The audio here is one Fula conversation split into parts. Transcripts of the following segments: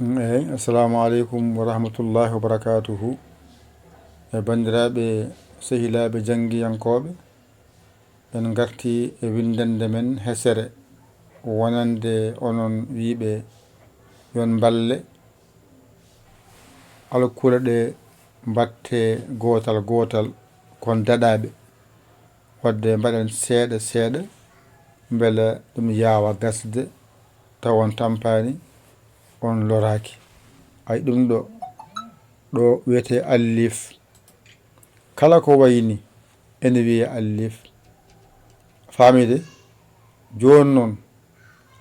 Assalamu alaikum wa rahmatullahi wa barakatuhu. Bandiraɓe sehilaɓe janggiyankoɓe, en garti e windande men hesere wonande onon wiɓe yon balle alkura ɗe batte gotal gotal kon daɗaɓe wadde mbaɗen seeɗa seeɗa beele ɗum yawa gasde tawon tampani on loraki. Ay ɗum ɗo wiyete allif. Kala ko wayni ene wiye allif. Famide joni noon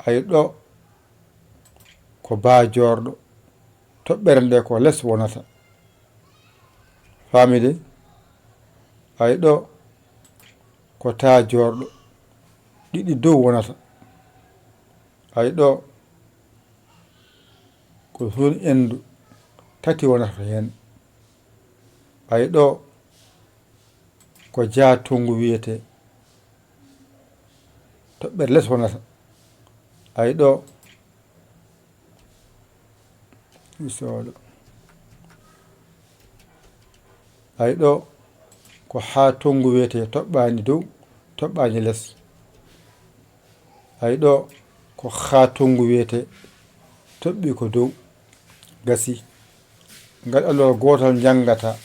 ay ɗo ko baajorɗo toɓɓere nde ko less wonata. Famide ay ɗo ko taajorɗo ɗiɗi dow wonata. Ay ɗo ko hun endu tati wonata hen. Ay ɗo ko jaatungu wiyete toɓɓere less wonata. Ay ɗo ay ɗo ko haatungu wiyete toɓɓani dow toɓɓani less. Ay ɗo ko haatungu wiyete toɓɓi ko dow gasi. Ngal alluwa gotal jangata.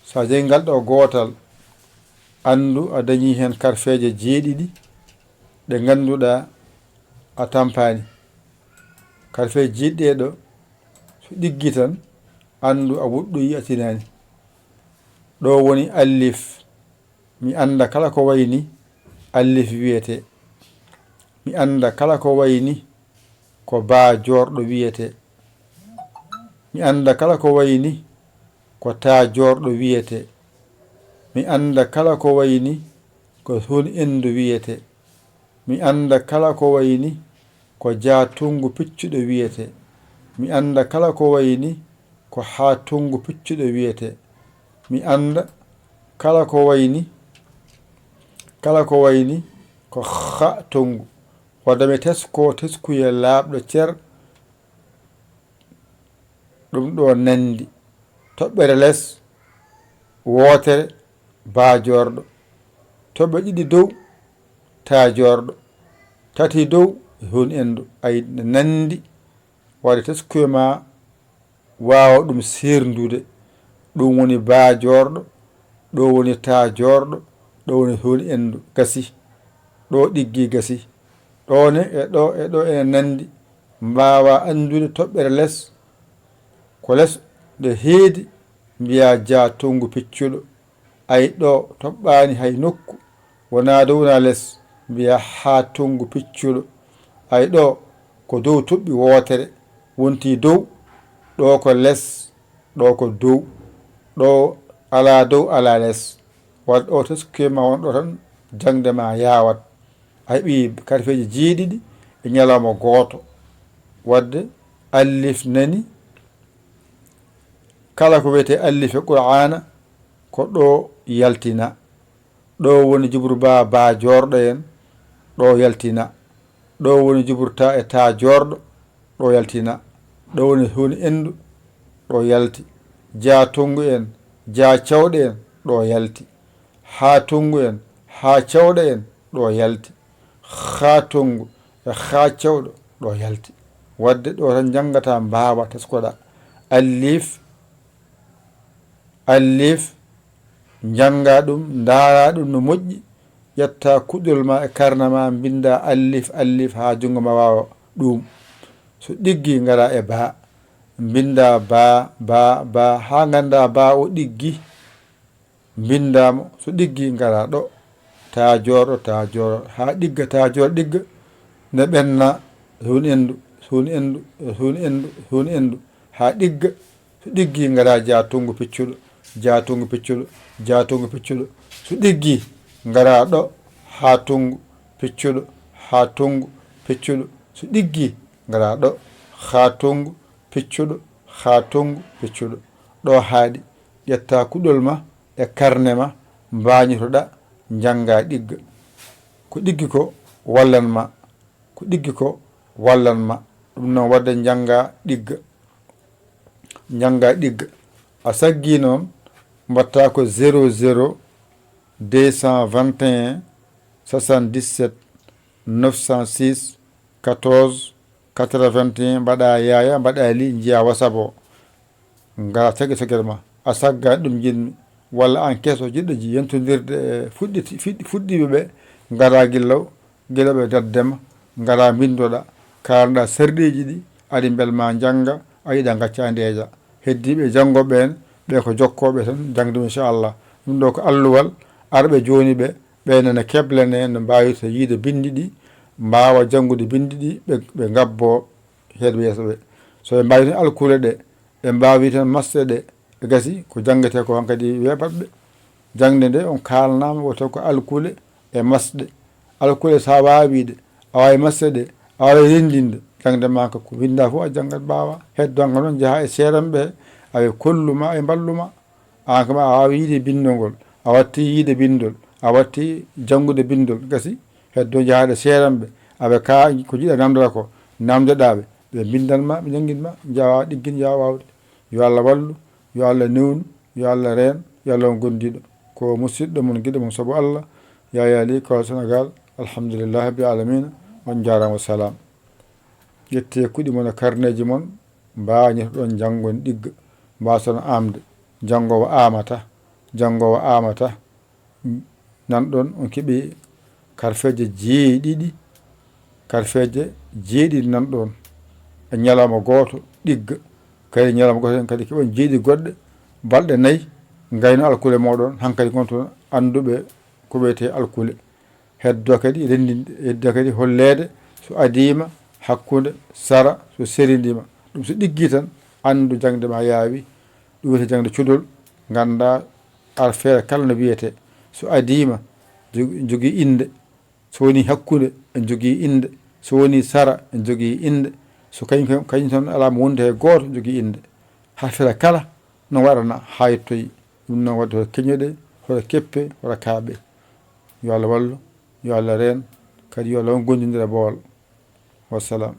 Sa jangi ngal ɗo gotal andu a dañi hen karfeje jeeɗiɗi ɗe ganduɗa a tampani. Karfeje jeeɗiɗe ɗo so ɗiggi tan andu a woɗɗoyi a tinani. Ɗo woni allif. Mi anda kala ko wayni allif wiyete. Mi anda kala ko wayni ko baajorɗo wiyete. Mi anda kala ko wayni ko taajorɗo wiyete. Mi anda kala ko wayni ko hun endu wiyete. Mi anda kala ko wayni ko jaatungu piccuɗo wiyete. Mi anda kala ko wayni ko haatungu piccuɗo wiyete. Mi anda kala ko wayni ko haatungu. Wadami tesko teskuye laaɓɗo cer ɗum ɗo nandi toɓɓere less wootere baajorɗo, toɓɓe ɗiɗi dow taajorɗo, tati dow hun endu. Ay nandi wadde teskuye ma wawa ɗum serdude. Ɗum woni baajorɗo, ɗo woni taajorɗo, ɗo woni hun endu gasi. Ɗo ɗiggi gasi. ɗone e ɗo ene nandi mbawa andude toɓɓere less ko less nde heedi mbiya jaatungu piccuɗo. Ay ɗo toɓɓani hay nokku wona dow wona less mbiya haatungu piccuɗo. Ay ɗo ko dow toɓɓi wootere wonti dow, ɗo ko less, ɗo ko dow, ɗo ala dow ala less. Wadde o teskuyema wonɗo tan jangde ma yawat. A heeɓi karfeje jeeɗiɗi e ñalawma gooto. Wadde allif nani. Kala ko wiyete allif e qur'ana ko ɗo yaltina. Ɗo woni juburba baajorɗo en, ɗo yaltina. Ɗo woni juburta e taajorɗo, ɗo yaltina. Ɗo woni hun endu, ɗo yalti. Jaatungu en, jaacawɗe en, ɗo yalti. Haatungu en, haacawɗe en, ɗo yalti. Haatungu e haacawɗo ɗo yalti. Wadde ɗo tan jangata mbawa teskoɗa allif. Allif janga ɗum ndaara ɗum no moƴƴi ƴetta kuɗol ma e karna ma binda allif allif ha jungo ma wawa ɗum. So ɗiggi ngara e ba binda ba ha ganda ba o ɗiggi bindamo. So ɗiggi ngara ɗo taajorɗo taajorɗo ha ɗigga taajorɗo ɗigga nde ɓenna hun endu ha ɗigga. So ɗiggi ngara jaatungu piccuɗo jaatungu piccuɗo jaatungu piccuɗo. So ɗiggi ngara ɗo haatungu piccuɗo haatungu piccuɗo. So ɗiggi ngara ɗo haatungu piccuɗo haatungu piccuɗo. Ɗo haaɗi ƴetta kuɗol ma e karne ma mbañitoɗa janga ɗigga. Ko ɗiggi ko wallanma, ko ɗiggi ko wallanma. ɗum noon wadde jannga ɗigga a saggi noon mbatta ko 00 221 77 906 14 81 mbaɗa yaya mbaɗa li jiya WhatsApp o ngara tagui sogere ma a sagga ɗum jinmi walla an keeso jiɗɗo yentodirde e fuɗɗiɓe ɓe ngara guillaw ɓe daddema ngara bindoɗa kalnoɗa sarɗiji ɗi aɗa belma jangga a yiiɗa gacca ndeeja heddiɓe janggoɓe ɓen ɓe ko jokkoɓe tan jangde inchallah ɗum ɗo ko alluwal arɓe joni ɓenene keblene no mbawirta yiide bindi ɗi mbawa janggude bindi ɗi ɓe gabbo heeɗo yeeso ɓe so ɓe mbawi tan alkule ɗe ɓe mbawi tan masɗe ɗe ɓe gasi ko jangguete ko hankkadi weɓatɓe jangde nde on kalnama woto ko alkule e masɗe alkule sa wawiɗe a wawi masɗe ɗe a wawi rendinde jangde ma ko winda fof a janggat mbawa heddonga noon jaaha e seeɗan ɓe aɓe kolluma e balluma an kam a wawi yiide bindol ngol a watti yiide bindol a watti janggude bindol gasi heddo jahade seeɗanɓe aɓe ka ko jiiɗa namdata ko namdeɗaɓe ɓe bindanma ɓe jangguinma jawa ɗiggui jawa wawde yo Allah wallu yo Allah newnu yo Allah reen yo Allah on gondiɗo ko musidɗo mon guiɗo mon saabu Allah Yaya Ly Kawal Sénégal alhamdulillah rabbil alamina on jarama wa salam ƴette kuɗi mon e carnet ji mon mbañata ɗon janggon ɗigga mbason amde jangowo amata nanɗon on keeɓi karfeje jeeɗiɗi nanɗon e ñalawma goto ɗigga kadi ñalawma goto hen kadi keeɓon jeeɗiɗi goɗɗe balɗe 4 gayno alkule moɗon hankkadi gonton anduɓe ko wiyete alkule heddo kadi rendinde heddo kadi hollede so adima hakkude sara so seridima ɗum so ɗiggi tan andu jangde ma yaawi ɗum wiyete jangde cuɗol ganda ar feere kala no wiyete so adima jogui inde so woni hakkude en jogui inde so woni sara en jogui inde so kañum tan alama wonde he goto jogui inde har feere kala no waɗana ha yettoyi ɗum noon wadde hoto keñoɗe hoto keppe hoto kaaɓe yo Allah wallu yo Allah reen kadi yo Allah on gondidira boowal wassalam